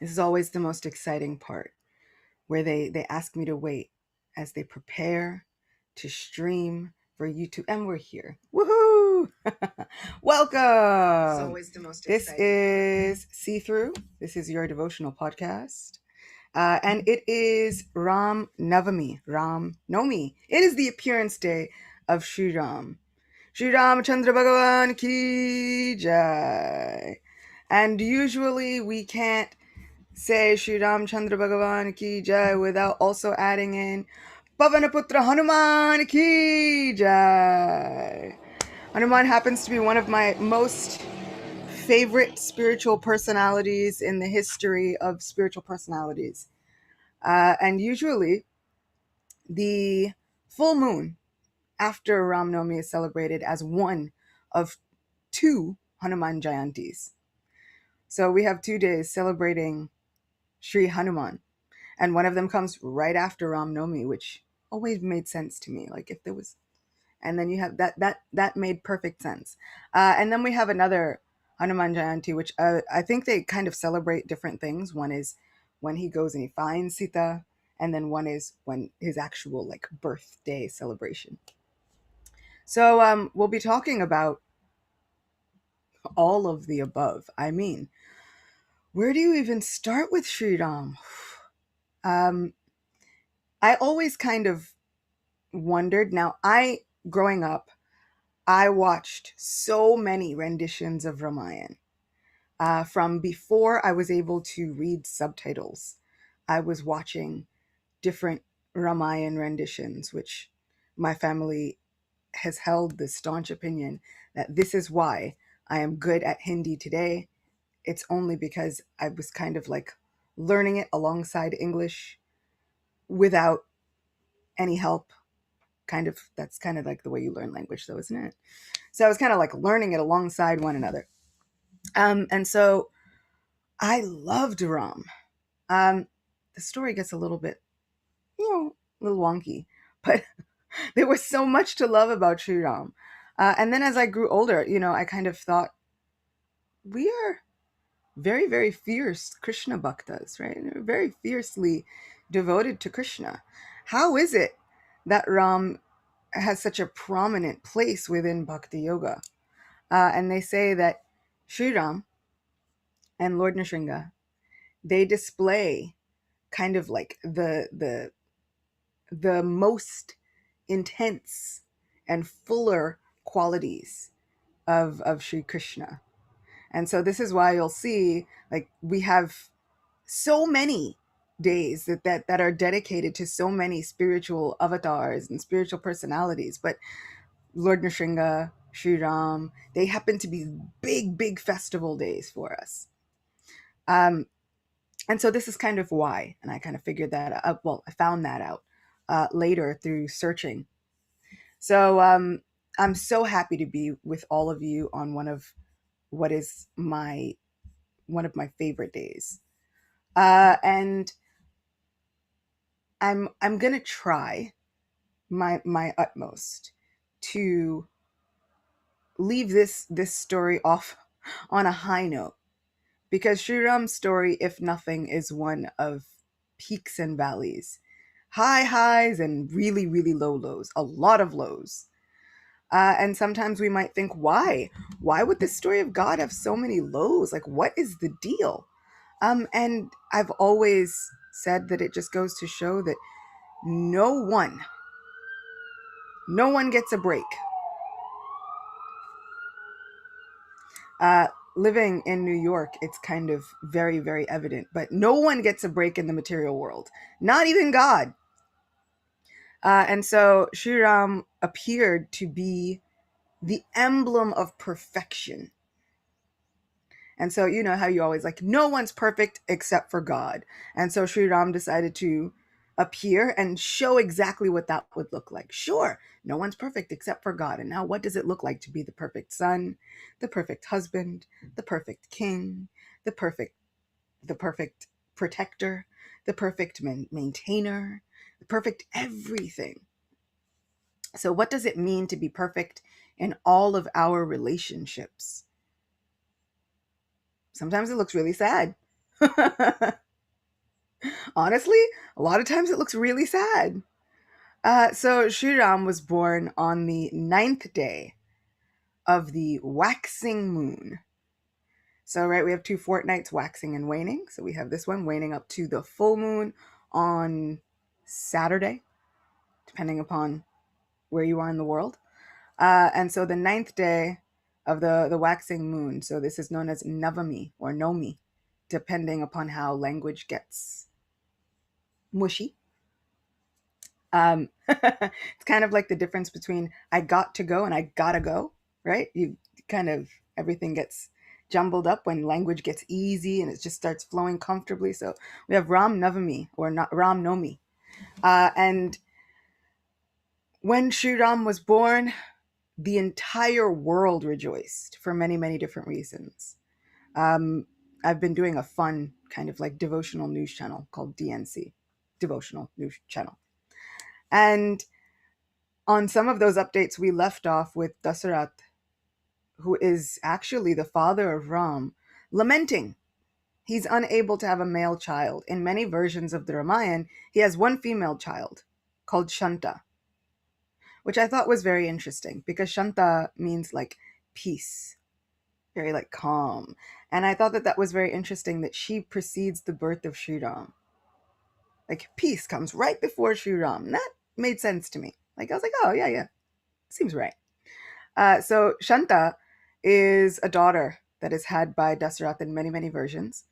This is always the most exciting part, where they ask me to wait as they prepare to stream for YouTube, and we're here. Woohoo! Welcome. It's always the most exciting. This is See Through. This is your devotional podcast. And it is Ram Navami, Ram Nomi. It is the appearance day of Sri Ram. Sri Ram Chandra Bhagavan ki jai. And usually we can't say Sri Ram Chandra Bhagavan ki jai without also adding in Pavanaputra Hanuman ki jai. Hanuman happens to be one of my most favorite spiritual personalities in the history of spiritual personalities. And usually the full moon after Ram Navami is celebrated as one of two Hanuman Jayantis. So we have 2 days celebrating Sri Hanuman, and one of them comes right after Ram Navami, which always made sense to me. Like if there was, and then you have that made perfect sense. And then we have another Hanuman Jayanti, which I think they kind of celebrate different things. One is when he goes and he finds Sita, and then one is when his actual like birthday celebration. So we'll be talking about all of the above. I mean, where do you even start with Sri Ram? I always kind of wondered. Now, growing up, I watched so many renditions of Ramayana. From before I was able to read subtitles, I was watching different Ramayana renditions, which my family has held the staunch opinion that this is why I am good at Hindi today. It's only because I was kind of like learning it alongside English without any help. That's kind of like the way you learn language, though, isn't it? So I was kind of like learning it alongside one another. And so I loved Ram. The story gets a little bit, a little wonky, but there was so much to love about Sri Ram. And then as I grew older, I kind of thought, we are very, very fierce Krishna bhaktas, right? They're very fiercely devoted to Krishna. How is it that Ram has such a prominent place within Bhakti Yoga? And they say that Sri Ram and Lord Nrsimha, they display kind of like the most intense and fuller qualities of Sri Krishna. And so this is why you'll see, like, we have so many days that are dedicated to so many spiritual avatars and spiritual personalities. But Lord Nrsimha, Sri Ram, they happen to be big, big festival days for us. And so this is kind of why, and I kind of figured that out. Well, I found that out later through searching. So I'm so happy to be with all of you on one of my favorite days. And I'm gonna try my utmost to leave this story off on a high note, because Sri Ram's story, if nothing, is one of peaks and valleys, high highs and really, really low lows, a lot of lows. And sometimes we might think, why would this story of God have so many lows? Like, what is the deal? And I've always said that it just goes to show that no one gets a break. Living in New York, it's kind of very, very evident, but no one gets a break in the material world, not even God. And so Sri Ram appeared to be the emblem of perfection. And so, you know how you always like, no one's perfect except for God. And so Sri Ram decided to appear and show exactly what that would look like. Sure, no one's perfect except for God. And now what does it look like to be the perfect son, the perfect husband, the perfect king, the perfect protector, the perfect maintainer, the perfect everything? So what does it mean to be perfect in all of our relationships? Sometimes it looks really sad. Honestly, a lot of times it looks really sad. So Sri Ram was born on the ninth day of the waxing moon. So, right, we have two fortnights, waxing and waning. So we have this one waning up to the full moon on Saturday, depending upon where you are in the world. And so the ninth day of the waxing moon. So this is known as Navami or Nomi, depending upon how language gets mushy. It's kind of like the difference between I got to go and I gotta go, right? You kind of, everything gets jumbled up when language gets easy and it just starts flowing comfortably. So we have Ram Navami or not Ram Nomi. And when Sri Ram was born, the entire world rejoiced for many, many different reasons. Um, I've been doing a fun kind of like devotional news channel called DNC, Devotional News Channel. And on some of those updates, we left off with Dasarath, who is actually the father of Ram, lamenting. He's unable to have a male child. In many versions of the Ramayana, he has one female child called Shanta, which I thought was very interesting because Shanta means like peace, very like calm. And I thought that that was very interesting that she precedes the birth of Sri Ram. Like peace comes right before Sri Ram. And that made sense to me. Like I was like, oh yeah, yeah, seems right. So Shanta is a daughter that is had by Dasarath in many, many versions.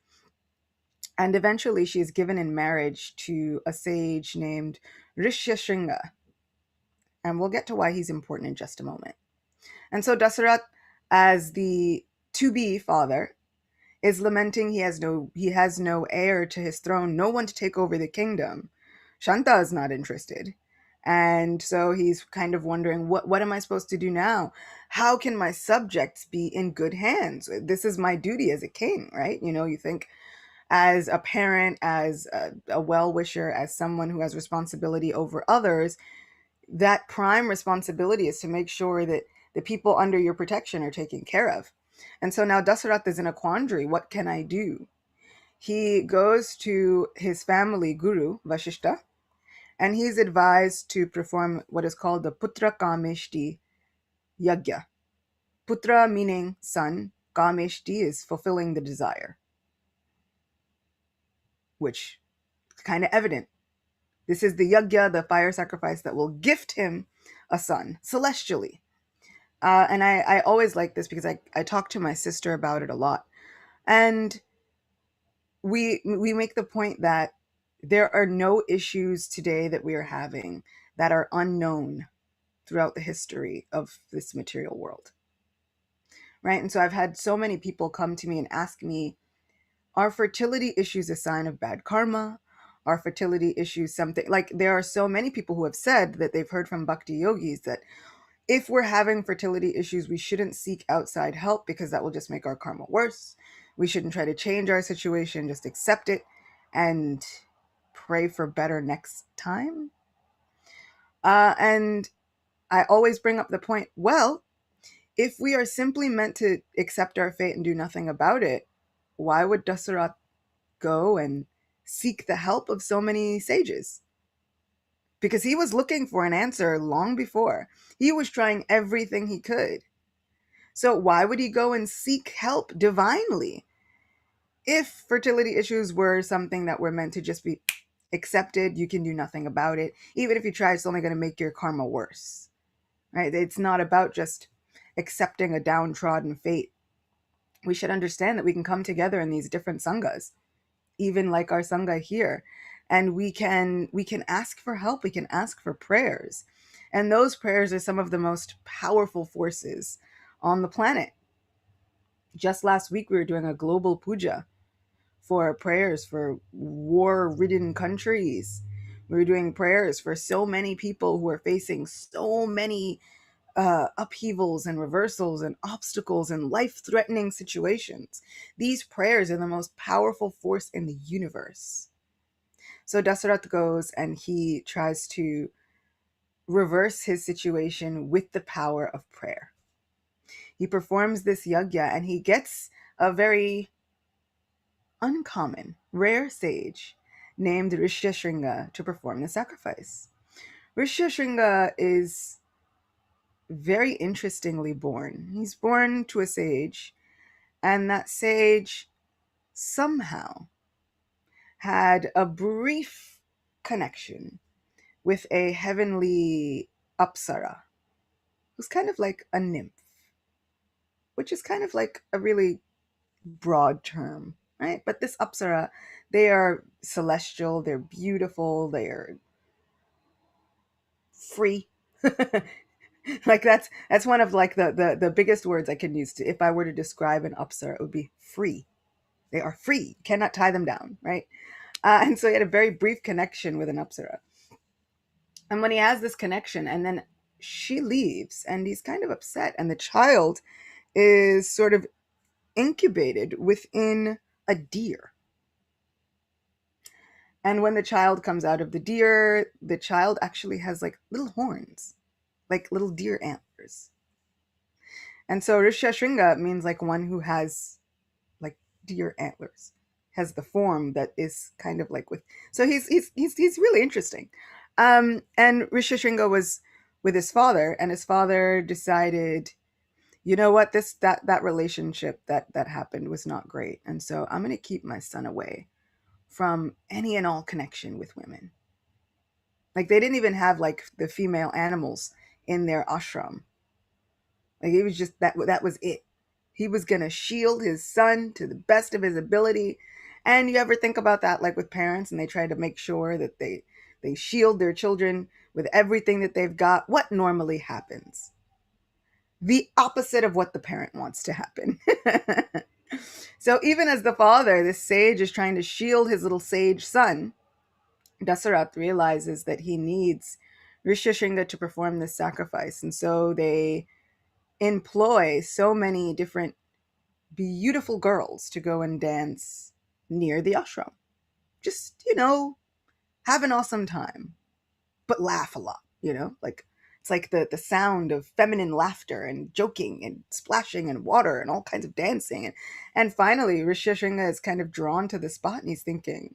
And eventually she is given in marriage to a sage named Rishyashringa. And we'll get to why he's important in just a moment. And so Dasarath, as the to-be father, is lamenting he has no heir to his throne, no one to take over the kingdom. Shanta is not interested. And so he's kind of wondering, what am I supposed to do now? How can my subjects be in good hands? This is my duty as a king, right? You think as a parent, as a well-wisher, as someone who has responsibility over others, that prime responsibility is to make sure that the people under your protection are taken care of. And so now Dasarath is in a quandary. What can I do? He goes to his family guru, Vashishta, and he's advised to perform what is called the Putra Kameshti Yagya. Putra meaning son, Kameshti is fulfilling the desire, which is kind of evident. This is the Yagya, the fire sacrifice that will gift him a son, celestially. And I always like this because I talk to my sister about it a lot. And we make the point that there are no issues today that we are having that are unknown throughout the history of this material world. Right? And so I've had so many people come to me and ask me, are fertility issues a sign of bad karma? Are fertility issues something like there are so many people who have said that they've heard from bhakti yogis that if we're having fertility issues, we shouldn't seek outside help because that will just make our karma worse. We shouldn't try to change our situation, just accept it and pray for better next time. And I always bring up the point, well, if we are simply meant to accept our fate and do nothing about it, why would Dasarath go and seek the help of so many sages? Because he was looking for an answer long before. He was trying everything he could. So why would he go and seek help divinely? If fertility issues were something that were meant to just be accepted, you can do nothing about it. Even if you try, it's only going to make your karma worse. Right? It's not about just accepting a downtrodden fate. We should understand that we can come together in these different sanghas, even like our sangha here, and we can ask for help, we can ask for prayers. And those prayers are some of the most powerful forces on the planet. Just last week we were doing a global puja for prayers for war-ridden countries. We were doing prayers for so many people who are facing so many upheavals and reversals and obstacles and life-threatening situations. These prayers are the most powerful force in the universe. So Dasarath goes and he tries to reverse his situation with the power of prayer. He performs this yagya and he gets a very uncommon, rare sage named Rishyashringa to perform the sacrifice. Rishyashringa is very interestingly born. He's born to a sage, and that sage somehow had a brief connection with a heavenly apsara, who's kind of like a nymph, which is kind of like a really broad term, right? But this apsara, they are celestial, they're beautiful, they're free. Like that's one of like the biggest words I can use to, if I were to describe an apsara, it would be free. They are free. You cannot tie them down, right? And so he had a very brief connection with an apsara. And when he has this connection, and then she leaves, and he's kind of upset, and the child is sort of incubated within a deer. And when the child comes out of the deer, the child actually has like little horns, like little deer antlers. And so Rishyashringa means like one who has like deer antlers, has the form that is kind of like with. So he's really interesting. And Rishyashringa was with his father, and his father decided, you know what, that relationship that happened was not great, and so I'm going to keep my son away from any and all connection with women. Like they didn't even have like the female animals in their ashram. Like it was just that was it. He was going to shield his son to the best of his ability. And you ever think about that like with parents, and they try to make sure that they shield their children with everything that they've got? What normally happens? The opposite of what the parent wants to happen. So even as the father, this sage is trying to shield his little sage son, Dasarat realizes that he needs Rishyashringa to perform this sacrifice. And so they employ so many different beautiful girls to go and dance near the ashram. Just, have an awesome time, but laugh a lot, like it's like the sound of feminine laughter and joking and splashing and water and all kinds of dancing. And finally, Rishyashringa is kind of drawn to the spot, and he's thinking,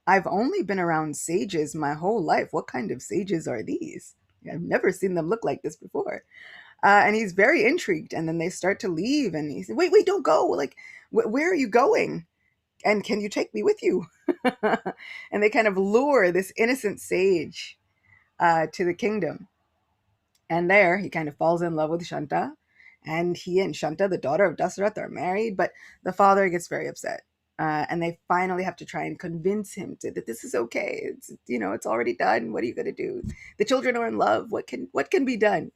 I've only been around sages my whole life. What kind of sages are these? I've never seen them look like this before. And he's very intrigued. And then they start to leave, and he said, wait, don't go. Like, where are you going? And can you take me with you? And they kind of lure this innocent sage to the kingdom. And there he kind of falls in love with Shanta. And he and Shanta, the daughter of Dasarath, are married. But the father gets very upset. And they finally have to try and convince him that this is okay. It's already done. What are you going to do? The children are in love. What can be done?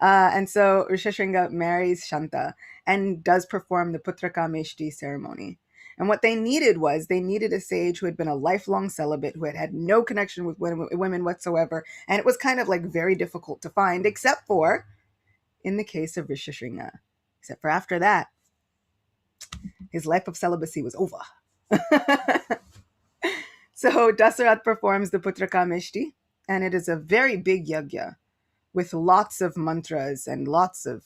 And so Rishyashringa marries Shanta and does perform the Putraka Meshti ceremony. And what they needed a sage who had been a lifelong celibate, who had had no connection with women whatsoever. And it was kind of like very difficult to find, except for in the case of Rishyashringa. Except for after that, his life of celibacy was over. So Dasarat performs the Putraka Meshti, and it is a very big yagya with lots of mantras and lots of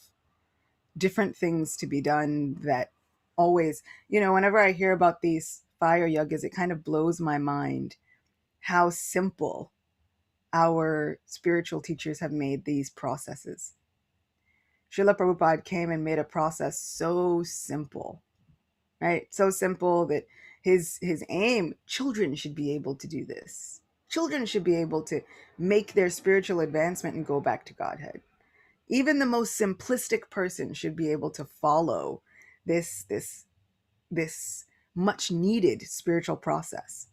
different things to be done that always, whenever I hear about these fire yagas, it kind of blows my mind how simple our spiritual teachers have made these processes. Srila Prabhupada came and made a process so simple, right? So simple that his aim, children should be able to do this. Children should be able to make their spiritual advancement and go back to Godhead. Even the most simplistic person should be able to follow this much needed spiritual process.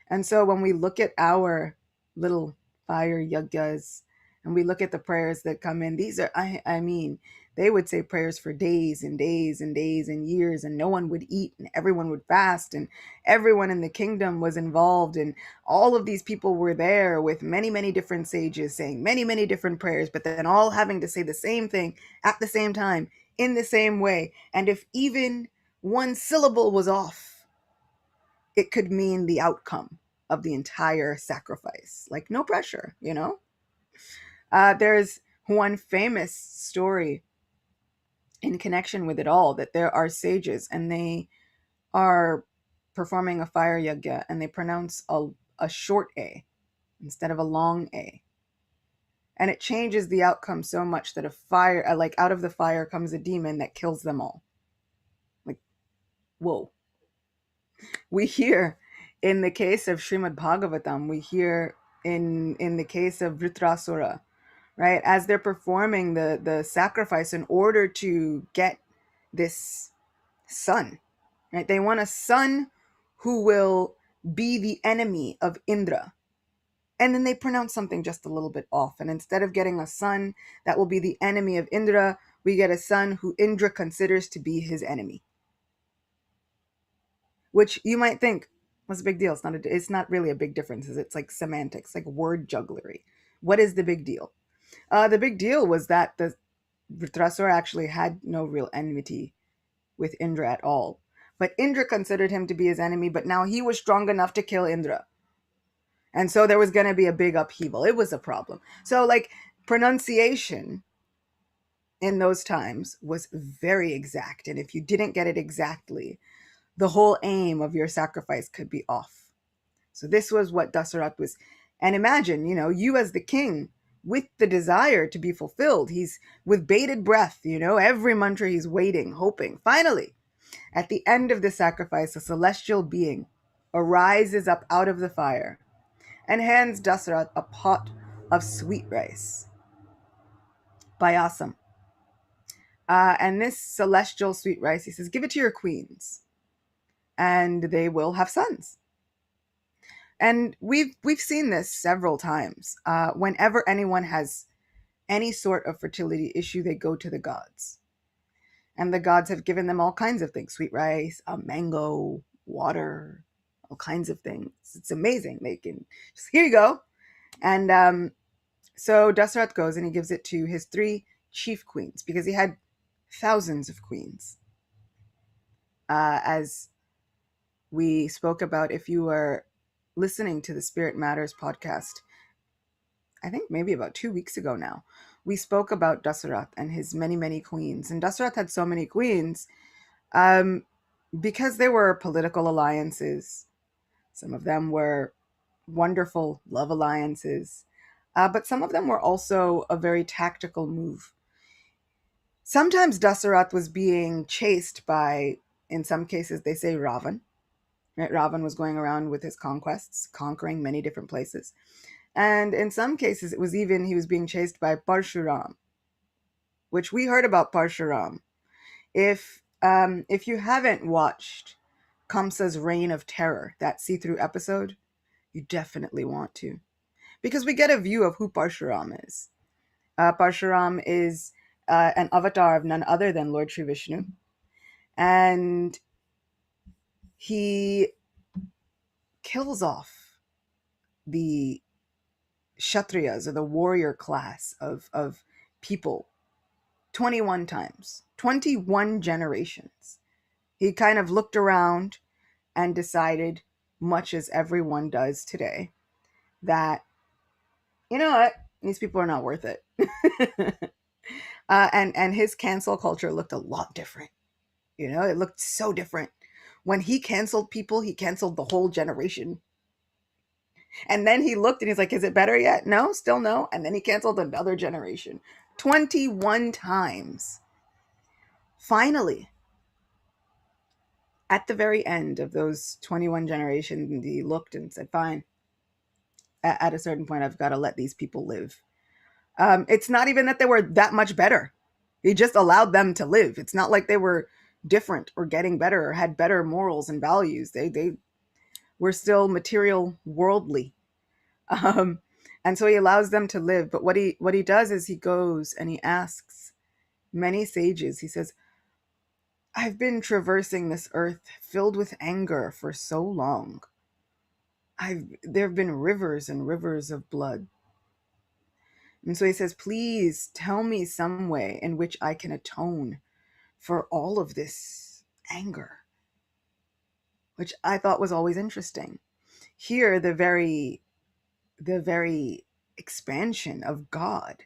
And so when we look at our little fire yagyas and we look at the prayers that come in, these are, I mean, they would say prayers for days and days and days and years, and no one would eat and everyone would fast, and everyone in the kingdom was involved, and all of these people were there with many, many different sages saying many, many different prayers, but then all having to say the same thing at the same time in the same way. And if even one syllable was off, it could mean the outcome of the entire sacrifice. Like, no pressure, There's one famous story in connection with it all, that there are sages, and they are performing a fire yagya and they pronounce a short A instead of a long A. And it changes the outcome so much that a fire, like out of the fire comes a demon that kills them all. Like, whoa. We hear in the case of Srimad Bhagavatam, we hear in the case of Vritrasura, right? As they're performing the sacrifice in order to get this son, right? They want a son who will be the enemy of Indra. And then they pronounce something just a little bit off. And instead of getting a son that will be the enemy of Indra, we get a son who Indra considers to be his enemy. Which you might think, what's the big deal? It's not really a big difference. It's like semantics, like word jugglery. What is the big deal? The big deal was that the Vritrasura actually had no real enmity with Indra at all. But Indra considered him to be his enemy, but now he was strong enough to kill Indra. And so there was going to be a big upheaval. It was a problem. So like pronunciation in those times was very exact. And if you didn't get it exactly, the whole aim of your sacrifice could be off. So this was what Dasarat was. And imagine, you as the king with the desire to be fulfilled. He's with bated breath, every mantra he's waiting, hoping. Finally, at the end of the sacrifice, a celestial being arises up out of the fire and hands Dasarat a pot of sweet rice, payasam. And this celestial sweet rice, he says, give it to your queens and they will have sons. And we've seen this several times. Whenever anyone has any sort of fertility issue, they go to the gods. And the gods have given them all kinds of things, sweet rice, a mango, water, all kinds of things. It's amazing. They can just, here you go. And so Dasarat goes and he gives it to his 3 chief queens because he had thousands of queens. As we spoke about, if you were listening to the Spirit Matters podcast, I think maybe about 2 weeks ago now, we spoke about Dasarat and his many, many queens. And Dasarat had so many queens because they were political alliances. Some of them were wonderful love alliances, but some of them were also a very tactical move. Sometimes Dasarat was being chased by, in some cases, they say Ravan. Right? Ravan was going around with his conquests, conquering many different places. And in some cases, it was even he was being chased by Parshuram, which we heard about Parshuram. If you haven't watched Kamsa's Reign of Terror, that see-through episode, you definitely want to. Because we get a view of who Parshuram is. Parshuram is an avatar of none other than Lord Sri Vishnu. And he kills off the Kshatriyas, or the warrior class of people 21 times, 21 generations. He kind of looked around and decided, much as everyone does today, that, you know what, these people are not worth it. And his cancel culture looked a lot different. It looked so different. When he canceled people, he canceled the whole generation. And then he looked and he's like, is it better yet? No, still no. And then he canceled another generation 21 times. Finally, at the very end of those 21 generations, he looked and said, fine, at a certain point, I've got to let these people live. It's not even that they were that much better. He just allowed them to live. It's not like they were different or getting better or had better morals and values. They were still material, worldly. And so he allows them to live. But what he does is he goes and he asks many sages. He says, I've been traversing this earth filled with anger for so long. There have been rivers and rivers of blood. And so he says, please tell me some way in which I can atone for all of this anger, which I thought was always interesting. Here, the very expansion of God,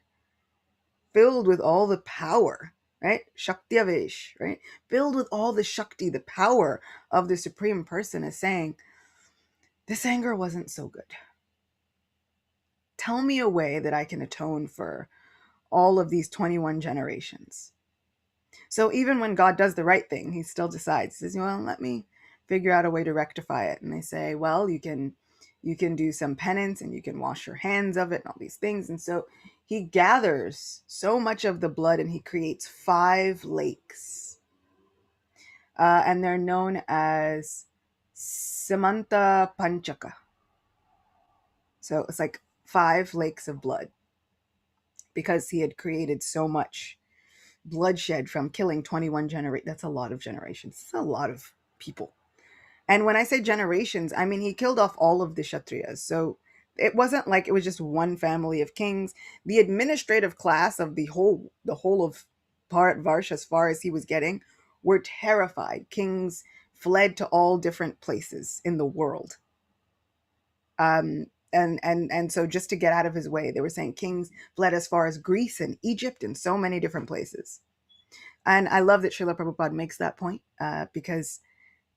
filled with all the power right? Shakti-avesh, right? Filled with all the Shakti, the power of the Supreme Person, is saying, this anger wasn't so good. Tell me a way that I can atone for all of these 21 generations. So even when God does the right thing, he still decides, he says, well, let me figure out a way to rectify it. And they say, well, you can do some penance and you can wash your hands of it and all these things. And so he gathers so much of the blood and he creates 5 lakes. And they're known as Samanta Panchaka. So it's like 5 lakes of blood because he had created so much bloodshed from killing 21 generations. That's a lot of generations. It's a lot of people. And when I say generations, I mean he killed off all of the Kshatriyas. So it wasn't like it was just one family of kings. The administrative class of the whole of Varsha, as far as he was getting, were terrified. Kings fled to all different places in the world. And so just to get out of his way, they were saying kings fled as far as Greece and Egypt and so many different places. And I love that Srila Prabhupada makes that point because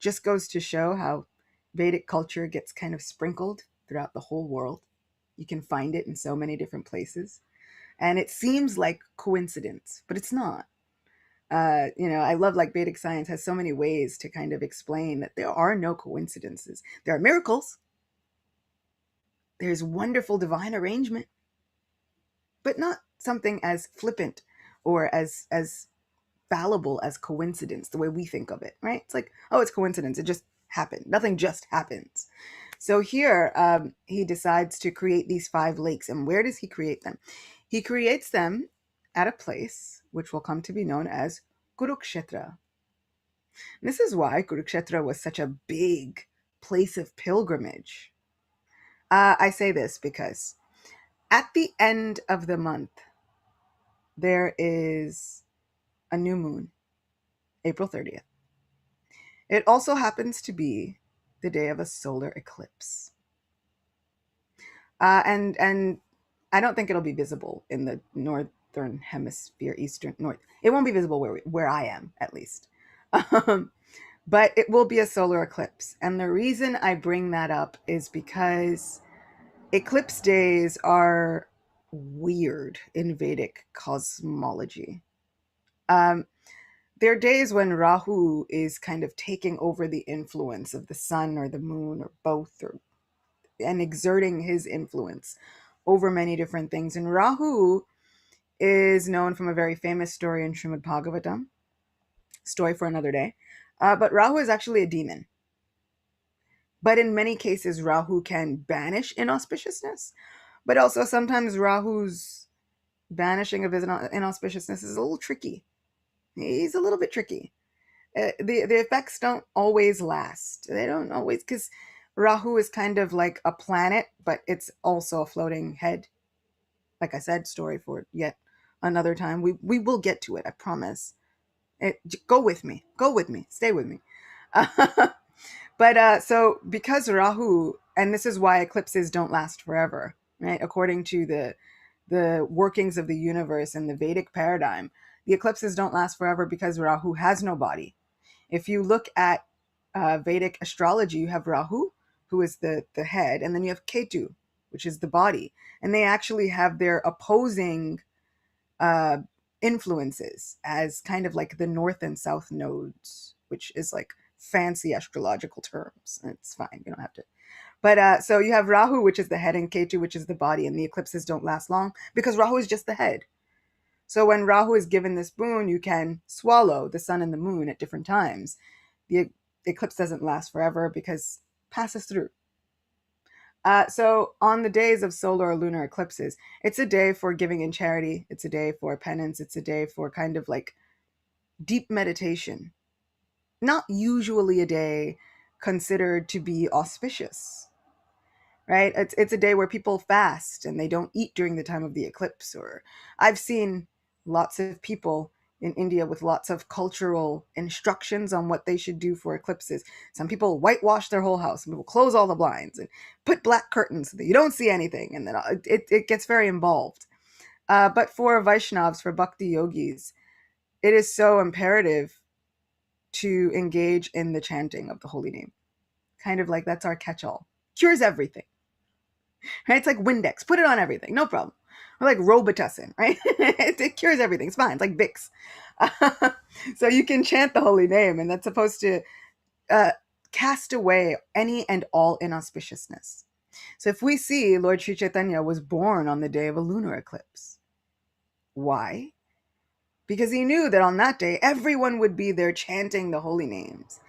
just goes to show how Vedic culture gets kind of sprinkled throughout the whole world. You can find it in so many different places. And it seems like coincidence, but it's not. I love like Vedic science has so many ways to kind of explain that there are no coincidences. There are miracles. There's wonderful divine arrangement, but not something as flippant or as fallible as coincidence, the way we think of it, right? It's like, oh, it's coincidence. It just happened. Nothing just happens. So here he decides to create these 5 lakes. And where does he create them? He creates them at a place which will come to be known as Kurukshetra. And this is why Kurukshetra was such a big place of pilgrimage. I say this because at the end of the month, there is a new moon, April 30th. It also happens to be the day of a solar eclipse. And I don't think it'll be visible in the northern hemisphere, eastern north. It won't be visible where I am, at least. But it will be a solar eclipse. And the reason I bring that up is because eclipse days are weird in Vedic cosmology. There are days when Rahu is kind of taking over the influence of the sun or the moon or both, and exerting his influence over many different things. And Rahu is known from a very famous story in Srimad Bhagavatam, story for another day. But Rahu is actually a demon. But in many cases, Rahu can banish inauspiciousness. But also sometimes Rahu's banishing of his inauspiciousness is a little tricky. He's a little bit tricky. The effects don't always last. They don't always, because Rahu is kind of like a planet, but it's also a floating head. Like I said, story for yet another time. We will get to it, I promise. Go with me. Go with me. Stay with me. But so because Rahu, and this is why eclipses don't last forever, right? According to the workings of the universe and the Vedic paradigm, the eclipses don't last forever because Rahu has no body. If you look at Vedic astrology, you have Rahu, who is the head, and then you have Ketu, which is the body. And they actually have their opposing influences as kind of like the north and south nodes, which is like fancy astrological terms. It's fine. You don't have to. But so you have Rahu, which is the head, and Ketu, which is the body, and the eclipses don't last long because Rahu is just the head. So when Rahu is given this boon, you can swallow the sun and the moon at different times. The eclipse doesn't last forever because it passes through. So on the days of solar or lunar eclipses, it's a day for giving in charity. It's a day for penance. It's a day for kind of like deep meditation. Not usually a day considered to be auspicious, right? It's a day where people fast and they don't eat during the time of the eclipse. Or I've seen lots of people in India with lots of cultural instructions on what they should do for eclipses. Some people whitewash their whole house. Some people close all the blinds and put black curtains so that you don't see anything. And then it gets very involved. But for Vaishnavas, for Bhakti yogis, it is so imperative to engage in the chanting of the holy name. Kind of like that's our catch-all. Cures everything. Right? It's like Windex. Put it on everything. No problem. Or like Robitussin, right? It cures everything. It's fine. It's like Vicks. So you can chant the holy name, and that's supposed to uh, cast away any and all inauspiciousness. So if we see Lord Sri Chaitanya was born on the day of a lunar eclipse, why? Because he knew that on that day, everyone would be there chanting the holy names.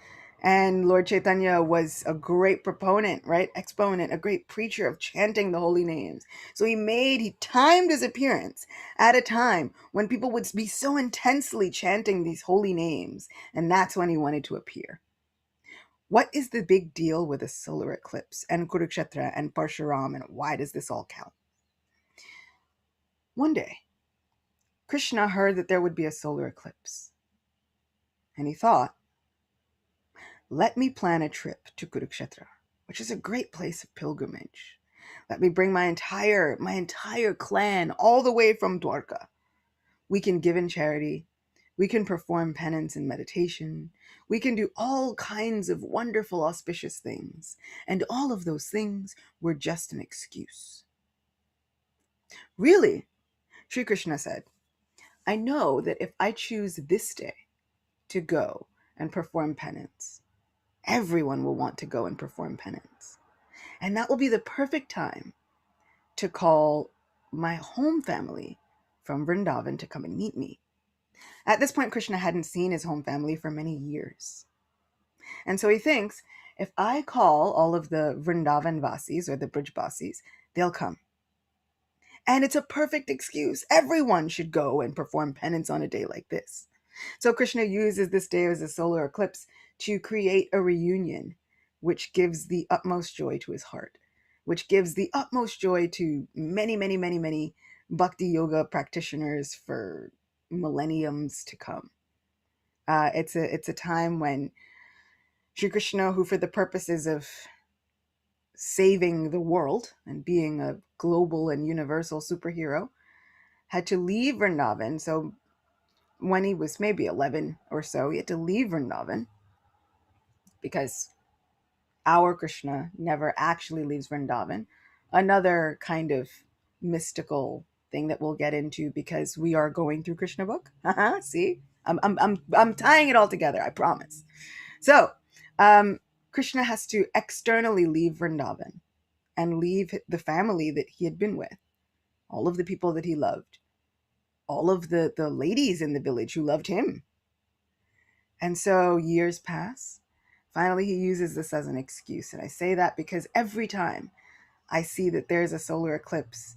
And Lord Chaitanya was a great proponent, right? Exponent, a great preacher of chanting the holy names. So he timed his appearance at a time when people would be so intensely chanting these holy names. And that's when he wanted to appear. What is the big deal with a solar eclipse and Kurukshetra and Parshuram, and why does this all count? One day, Krishna heard that there would be a solar eclipse. And he thought, let me plan a trip to Kurukshetra, which is a great place of pilgrimage. Let me bring my entire clan all the way from Dwarka. We can give in charity. We can perform penance and meditation. We can do all kinds of wonderful, auspicious things. And all of those things were just an excuse. Really? Sri Krishna said, I know that if I choose this day to go and perform penance, everyone will want to go and perform penance. And that will be the perfect time to call my home family from Vrindavan to come and meet me. At this point, Krishna hadn't seen his home family for many years. And so he thinks, if I call all of the Vrindavan Vasis or the Brij Vasis, they'll come. And it's a perfect excuse. Everyone should go and perform penance on a day like this. So Krishna uses this day as a solar eclipse to create a reunion, which gives the utmost joy to his heart, which gives the utmost joy to many, many, many, many bhakti yoga practitioners for millenniums to come. It's a time when Sri Krishna, who for the purposes of saving the world and being a global and universal superhero, had to leave Vrindavan. So when he was maybe 11 or so, he had to leave Vrindavan because our Krishna never actually leaves Vrindavan. Another kind of mystical thing that we'll get into because we are going through Krishna book. See, I'm tying it all together. I promise. So, Krishna has to externally leave Vrindavan and leave the family that he had been with, all of the people that he loved, all of the ladies in the village who loved him. And so years pass. Finally, he uses this as an excuse. And I say that because every time I see that there's a solar eclipse,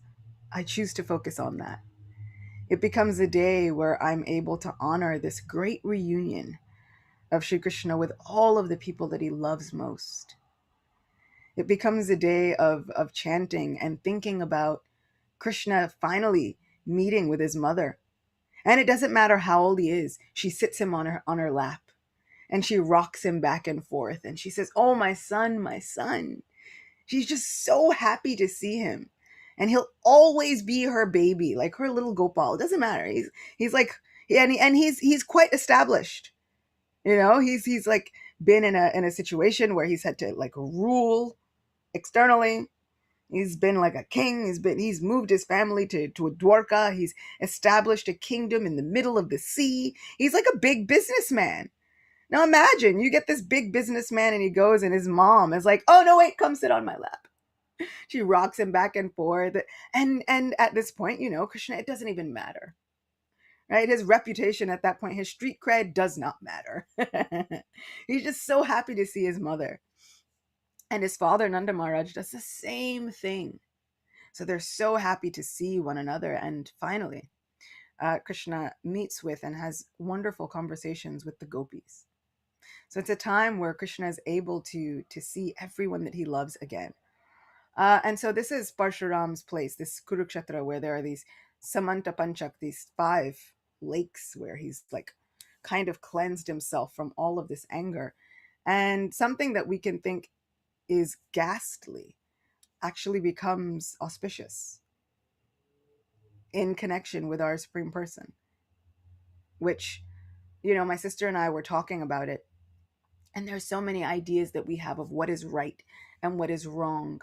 I choose to focus on that. It becomes a day where I'm able to honor this great reunion of Sri Krishna with all of the people that he loves most. It becomes a day of chanting and thinking about Krishna finally meeting with his mother. And it doesn't matter how old he is. She sits him on her lap and she rocks him back and forth. And she says, oh, my son, my son. She's just so happy to see him. And he'll always be her baby, like her little Gopal. It doesn't matter. He's like, and he's quite established. You know, he's like been in a situation where he's had to like rule externally. He's been like a king. He's moved his family to a Dwarka. He's established a kingdom in the middle of the sea. He's like a big businessman. Now imagine you get this big businessman and he goes and his mom is like, oh no, wait, come sit on my lap. She rocks him back and forth. And at this point, you know, Krishna, it doesn't even matter. Right? His reputation at that point, his street cred does not matter. He's just so happy to see his mother. And his father, Nanda Maharaj, does the same thing. So they're so happy to see one another. And finally, Krishna meets with and has wonderful conversations with the gopis. So it's a time where Krishna is able to see everyone that he loves again. And so this is Parshuram's place, this Kurukshetra, where there are these Samanta Panchak, these 5 lakes where he's like kind of cleansed himself from all of this anger. And something that we can think is ghastly actually becomes auspicious in connection with our Supreme Person, which My sister and I were talking about it, and there's so many ideas that we have of what is right and what is wrong.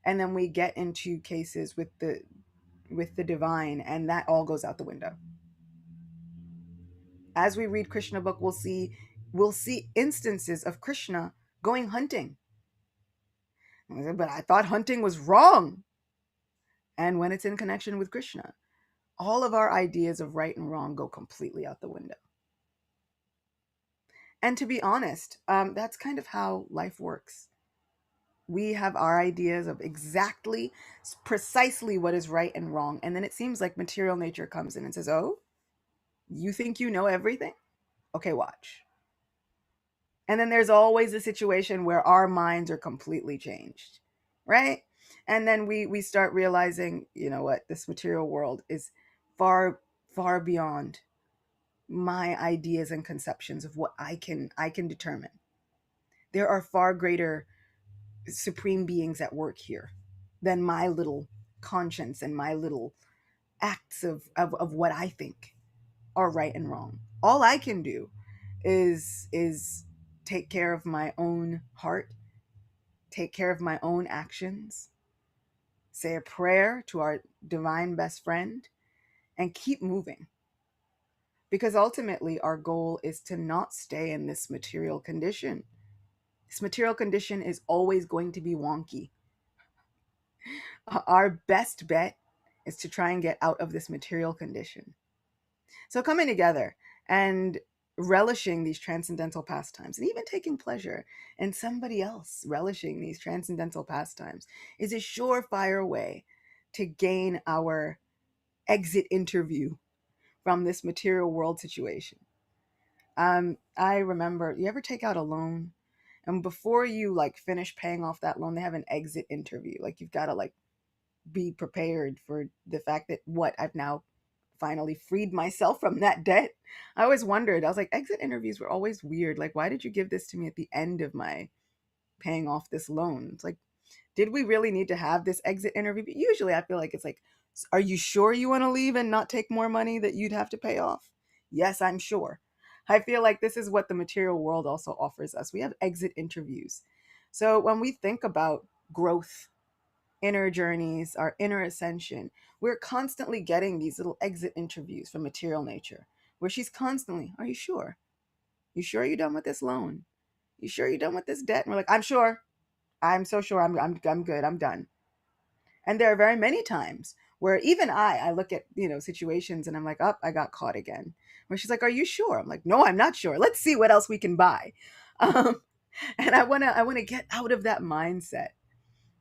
And then we get into cases with the divine, and that all goes out the window. As we read Krishna book, we'll see instances of Krishna going hunting. And I said, but I thought hunting was wrong. And when it's in connection with Krishna, all of our ideas of right and wrong go completely out the window. And to be honest, that's kind of how life works. We have our ideas of exactly, precisely what is right and wrong. And then it seems like material nature comes in and says, oh, you think you know everything? Okay, watch. And then there's always a situation where our minds are completely changed, right? And then we start realizing, you know what, this material world is far, far beyond my ideas and conceptions of what I can determine. There are far greater supreme beings at work here than my little conscience and my little acts of what I think are right and wrong. All I can do is take care of my own heart, take care of my own actions, say a prayer to our divine best friend, and keep moving. Because ultimately, our goal is to not stay in this material condition. This material condition is always going to be wonky. Our best bet is to try and get out of this material condition. So, coming together and relishing these transcendental pastimes and even taking pleasure in somebody else relishing these transcendental pastimes is a surefire way to gain our exit interview from this material world situation. I remember, you ever take out a loan, and before you like finish paying off that loan, they have an exit interview. Like, you've got to like be prepared for the fact that what I've now finally freed myself from that debt. I always wondered, I was like, exit interviews were always weird. Like, why did you give this to me at the end of my paying off this loan? It's like, did we really need to have this exit interview? But usually I feel like it's like, are you sure you want to leave and not take more money that you'd have to pay off? Yes, I'm sure. I feel like this is what the material world also offers us. We have exit interviews. So when we think about growth, inner journeys, our inner ascension, we're constantly getting these little exit interviews from material nature where she's constantly, are you sure? You sure you're done with this loan? You sure you're done with this debt? And we're like, I'm sure. I'm so sure. I'm good. I'm done. And there are very many times where even I look at, situations and I'm like, oh, I got caught again. Where she's like, are you sure? I'm like, no, I'm not sure. Let's see what else we can buy. Um, and I want to get out of that mindset.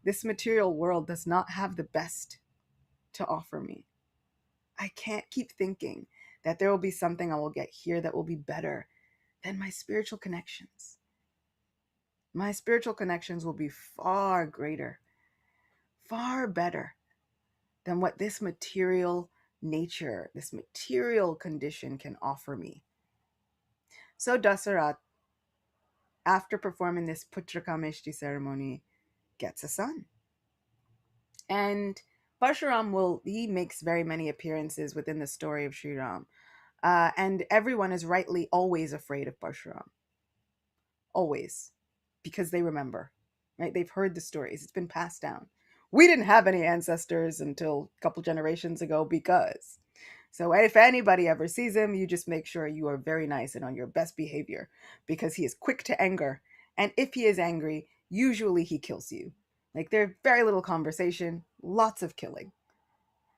This material world does not have the best to offer me. I can't keep thinking that there will be something I will get here that will be better than my spiritual connections. My spiritual connections will be far greater, far better than what this material nature, this material condition can offer me. So Dasarat, after performing this Putrakameshti ceremony, gets a son. And he makes very many appearances within the story of Sri Ram. And everyone is rightly always afraid of Parshuram. Always. Because they remember, right? They've heard the stories. It's been passed down. We didn't have any ancestors until a couple generations ago because. So if anybody ever sees him, you just make sure you are very nice and on your best behavior because he is quick to anger. And if he is angry, usually he kills you. Like, there's very little conversation, lots of killing.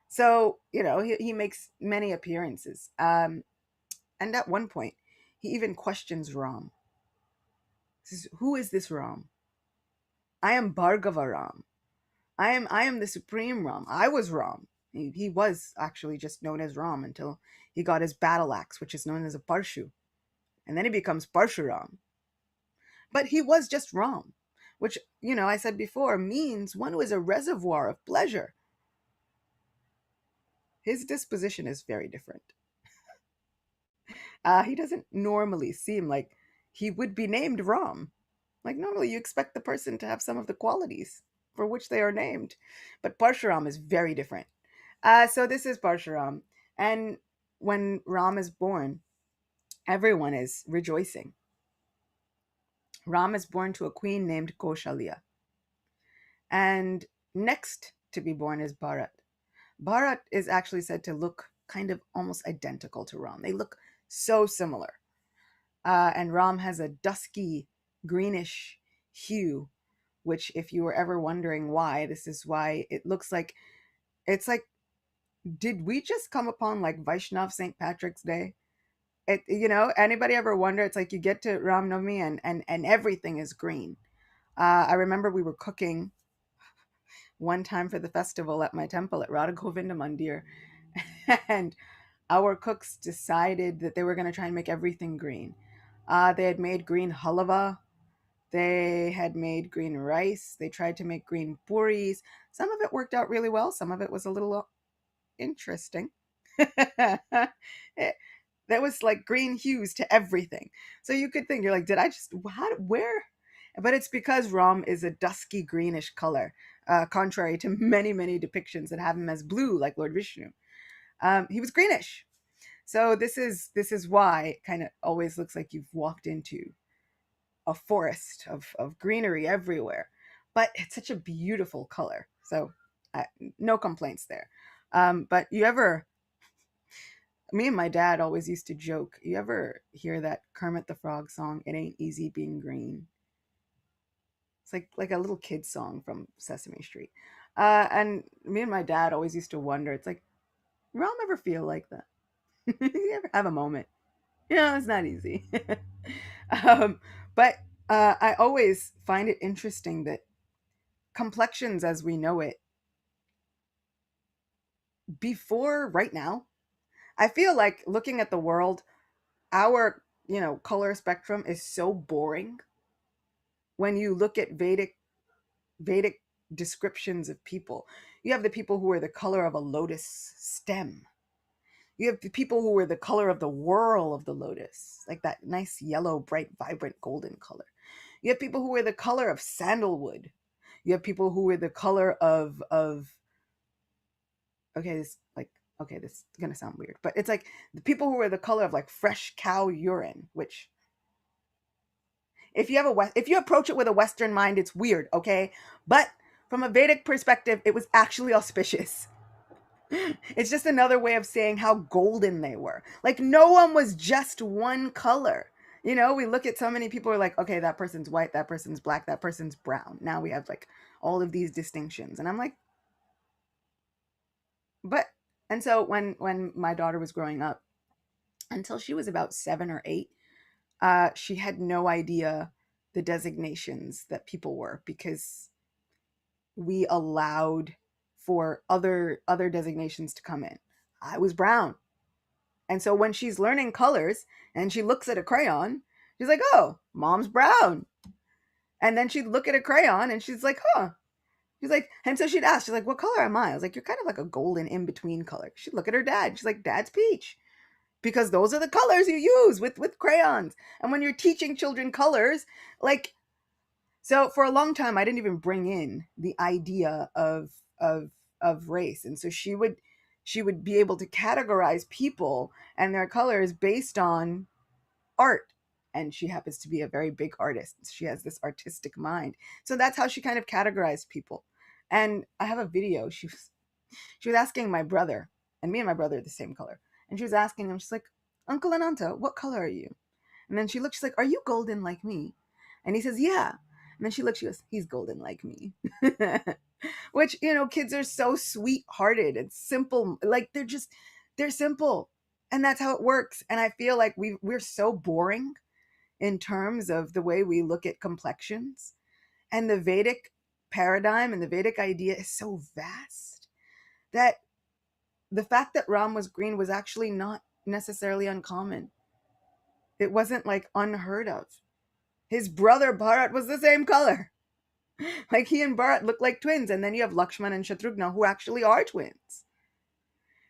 So, he makes many appearances. And at one point, he even questions Ram. He says, who is this Ram? I am Bhargava Ram. I am the supreme Ram. I was Ram. He was actually just known as Ram until he got his battle axe, which is known as a Parshu. And then he becomes Parshuram. But he was just Ram, which, I said before, means one who is a reservoir of pleasure. His disposition is very different. He doesn't normally seem like he would be named Ram. Like, normally you expect the person to have some of the qualities for which they are named. But Parshuram is very different. So this is Parshuram. And when Ram is born, Everyone is rejoicing. Ram is born to a queen named Koshalya. And next to be born is Bharat. Bharat is actually said to look kind of almost identical to Ram. They look so similar. And Ram has a dusky greenish hue, which, if you were ever wondering why, this is why it looks like it's like, did we just come upon like Vaishnav St. Patrick's Day? Anybody ever wonder? It's like you get to Ram Navami and everything is green. I remember we were cooking one time for the festival at my temple at Radha Govinda Mandir, and our cooks decided that they were going to try and make everything green. They had made green halava. They had made green rice. They tried to make green puris. Some of it worked out really well. Some of it was a little interesting. There was like green hues to everything. So you could think, you're like, did I just, where? But it's because Ram is a dusky greenish color, contrary to many, many depictions that have him as blue, like Lord Vishnu. He was greenish. So this is why it kind of always looks like you've walked into a forest of greenery everywhere. But it's such a beautiful color. So no complaints there. But me and my dad always used to joke, you ever hear that Kermit the Frog song, "It Ain't Easy Being Green"? It's like a little kid song from Sesame Street. And me and my dad always used to wonder, it's like, Rom ever feel like that? You ever have a moment? It's not easy. um, but I always find it interesting that complexions as we know it before right now, I feel like looking at the world, our color spectrum is so boring. When you look at Vedic descriptions of people, you have the people who are the color of a lotus stem. You have the people who are the color of the whorl of the lotus, like that nice yellow, bright, vibrant golden color. You have people who are the color of sandalwood. You have people who are the color of okay, this is gonna sound weird, but it's like the people who are the color of like fresh cow urine, which if you approach it with a Western mind, it's weird, okay? But from a Vedic perspective, it was actually auspicious. It's just another way of saying how golden they were. Like no one was just one color. We look at so many people are like, okay, that person's white, that person's black, that person's brown. Now we have like all of these distinctions. And I'm like, but and so when my daughter was growing up, until she was about 7 or 8, she had no idea the designations that people were, because we allowed for other designations to come in. I was brown. And so when she's learning colors and she looks at a crayon, she's like, "Oh, mom's brown." And then she'd look at a crayon and she's like, "Huh." She's like, and so she'd ask, she's like, "What color am I?" I was like, "You're kind of like a golden in between color." She'd look at her dad. She's like, "Dad's peach." Because those are the colors you use with crayons. And when you're teaching children colors, like, so for a long time, I didn't even bring in the idea of race, and so she would be able to categorize people and their colors based on art. And she happens to be a very big artist. She has this artistic mind, so that's how she kind of categorized people. And I have a video. She was asking my brother, and me and my brother are the same color, and she was asking him. She's like, "Uncle Ananta, what color are you?" And then she looks, she's like, "Are you golden like me?" And he says, "Yeah." And then she looks, she goes, "He's golden like me." Which, kids are so sweet-hearted and simple. Like they're simple. And that's how it works. And I feel like we're so boring in terms of the way we look at complexions. And the Vedic paradigm and the Vedic idea is so vast that the fact that Ram was green was actually not necessarily uncommon. It wasn't like unheard of. His brother Bharat was the same color. Like he and Bharat look like twins, and then you have Lakshman and Shatrughna who actually are twins.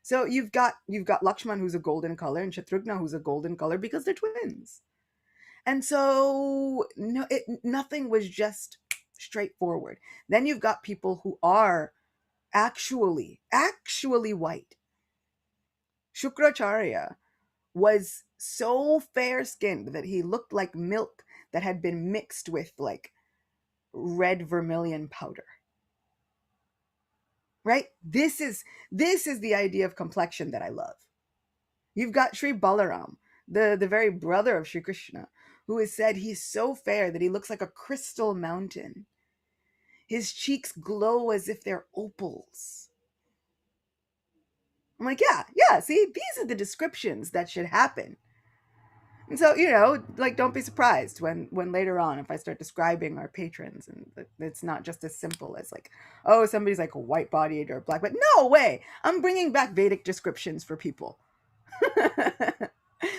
So you've got Lakshman who's a golden color and Shatrughna who's a golden color because they're twins. And so no, nothing was just straightforward. Then you've got people who are actually white. Shukracharya was so fair skinned that he looked like milk that had been mixed with like red vermilion powder. Right? This is the idea of complexion that I love. You've got Sri Balaram, the very brother of Sri Krishna, who has said he's so fair that he looks like a crystal mountain. His cheeks glow as if they're opals. I'm like, yeah, yeah, see, these are the descriptions that should happen. And so, like, don't be surprised when later on, if I start describing our patrons, and it's not just as simple as like, oh, somebody's like white bodied or black, but no way, I'm bringing back Vedic descriptions for people.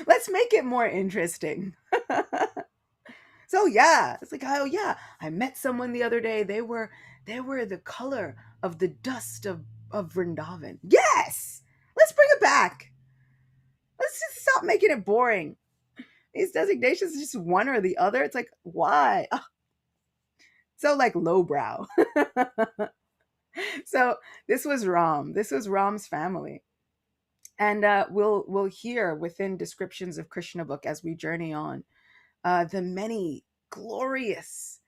Let's make it more interesting. So yeah, it's like, oh yeah, I met someone the other day. They were the color of the dust of Vrindavan. Yes, let's bring it back. Let's just stop making it boring. These designations is just one or the other. It's like, why? Ugh, so like lowbrow. So this was Ram. This was Ram's family. And we'll hear within descriptions of Krishna book as we journey on the many glorious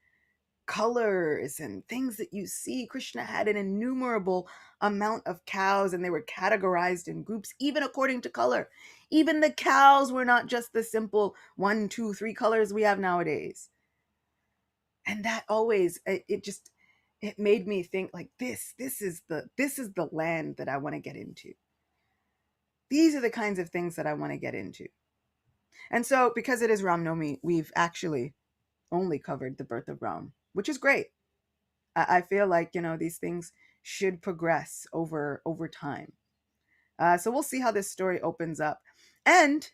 colors and things that you see. Krishna had an innumerable amount of cows, and they were categorized in groups, even according to color. Even the cows were not just the simple 1, 2, 3 colors we have nowadays. And that always, it made me think like this is the land that I want to get into. These are the kinds of things that I want to get into. And so, because it is Ram Navami, we've actually only covered the birth of Ram, which is great. I feel like these things should progress over time. So we'll see how this story opens up, and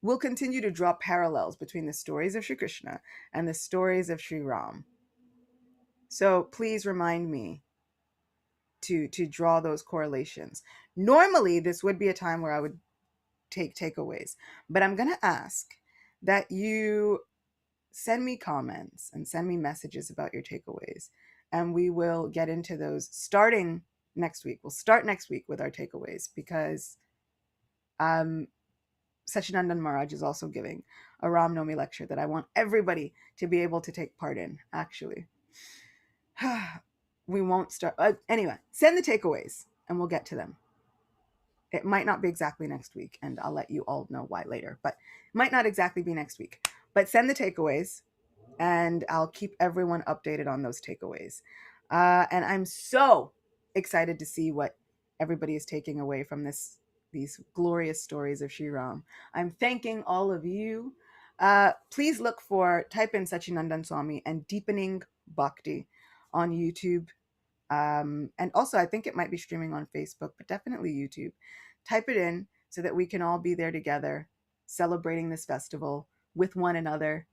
we'll continue to draw parallels between the stories of Sri Krishna and the stories of Sri Ram. So please remind me to draw those correlations. Normally, this would be a time where I would take takeaways, but I'm going to ask that you send me comments and send me messages about your takeaways, and we will get into those starting next week. We'll start next week with our takeaways, because Sachinandan Maharaj is also giving a Ram Navami lecture that I want everybody to be able to take part in, actually. We won't start. Anyway, send the takeaways and we'll get to them. It might not be exactly next week, and I'll let you all know why later, but it might not exactly be next week. But send the takeaways, and I'll keep everyone updated on those takeaways. And I'm so excited to see what everybody is taking away from these glorious stories of Sri Ram. I'm thanking all of you. Please type in Sachinandan Swami and Deepening Bhakti on YouTube. And also, I think it might be streaming on Facebook, but definitely YouTube. Type it in so that we can all be there together, celebrating this festival with one another.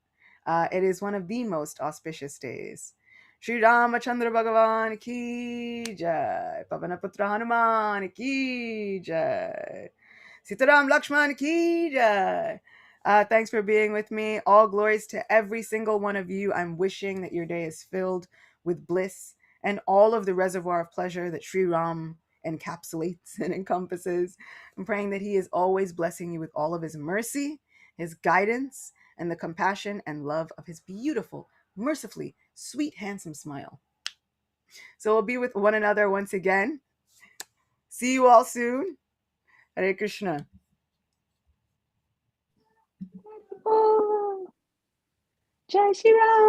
It is one of the most auspicious days. Sri Ramachandra Bhagavan ki jai, Pavanaputra Hanuman ki jai, Sitaram Lakshman ki jai. Thanks for being with me. All glories to every single one of you. I'm wishing that your day is filled with bliss and all of the reservoir of pleasure that Sri Ram encapsulates and encompasses. I'm praying that he is always blessing you with all of his mercy, his guidance, and the compassion and love of his beautiful, mercifully sweet, handsome smile. So we'll be with one another once again. See you all soon. Hare Krishna. Oh, Jai Shri Ram.